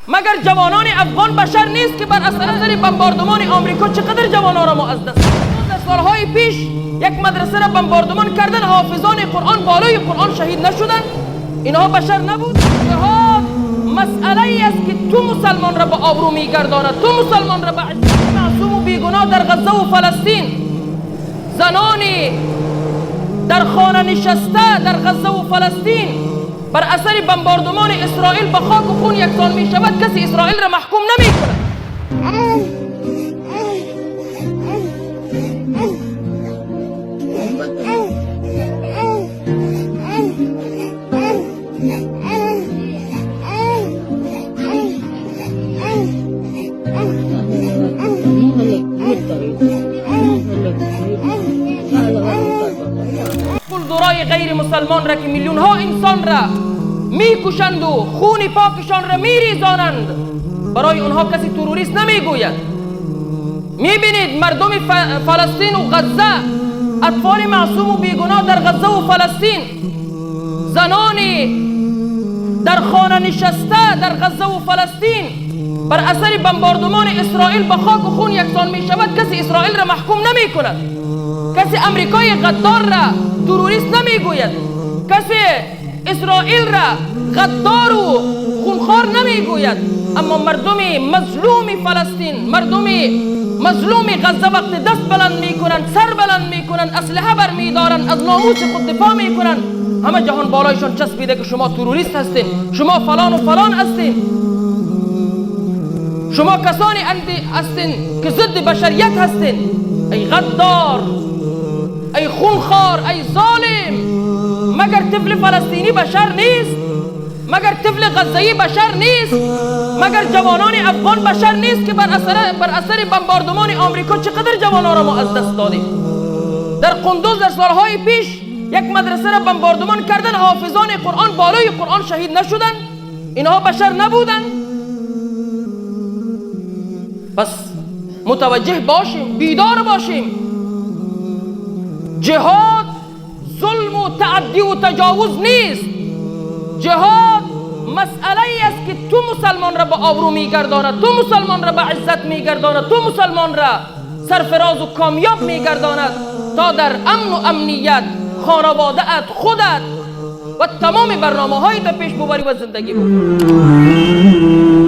مگر جوانان افغان بشر نیست که بر اثر بمباردمان آمریکا چقدر جوانان را از دست دادند. سالهای پیش یک مدرسه را بمباردمان کردن، حافظان قرآن بالای قرآن شهید نشدند؟ اینها بشر نبود؟ جهاد مسئله است که تو مسلمان را به آبرو میگرداند، تو مسلمان را به معصوم و بیگناه در غزه و فلسطین، زنانی در خانه نشسته در غزه و فلسطین بر اثر بمباردمان اسرائیل به خاک و خون یکسان می شود، کسی اسرائیل را محکوم نمی کند. قلدرای غیر مسلمان را که میلیون ها انسان را میکشند و خون پاکشان را میریزانند، برای اونها کسی تروریست نمیگوید. میبینید مردم فلسطین و غزه، اطفال معصوم و بیگناه در غزه و فلسطین، زنانی در خانه نشسته در غزه و فلسطین بر اثر بمباردمان اسرائیل به خاک و خون یکسان می شود، کسی اسرائیل را محکوم نمی کند، کسی امریکای غدار را تروریست نمی گوید، کسی اسرائیل را غدار و خونخوار نمی گوید. اما مردم مظلوم فلسطین، مردم مظلوم غزه وقت دست بلند می کنند، سر بلند می کنند، اسلحه بر می دارند، از ناموس خود دفاع می کنند، همه جهان بالایشان چسبیده که شما تروریست هستین، شما فلان و فلان هستین، شما کسانی هستین که ضد بشریت هستین. ای غدار، ای خونخوار، ای ظالم، مگر طفل فلسطینی بشر نیست؟ مگر طفل غزه‌ای بشر نیست؟ مگر جوانان افغان بشر نیست که بر اثر بمباردمان آمریکا چقدر جوانان را ما از دست دادیم؟ در قندوز در سالهای پیش یک مدرسه را بمباردمان کردن، حافظان قرآن بالای قرآن شهید نشدند؟ اینها بشر نبودند؟ پس متوجه باشیم، بیدار باشیم. جهاد ظلم و تعدی و تجاوز نیست. جهاد مسئله است که تو مسلمان را به آبرو میگرداند، تو مسلمان را به عزت میگرداند، تو مسلمان را سرفراز و کامیاب میگرداند تا در امن و امنیت خانواده‌ات، خودت و تمام برنامه هایت پیش ببری و زندگی بکنی.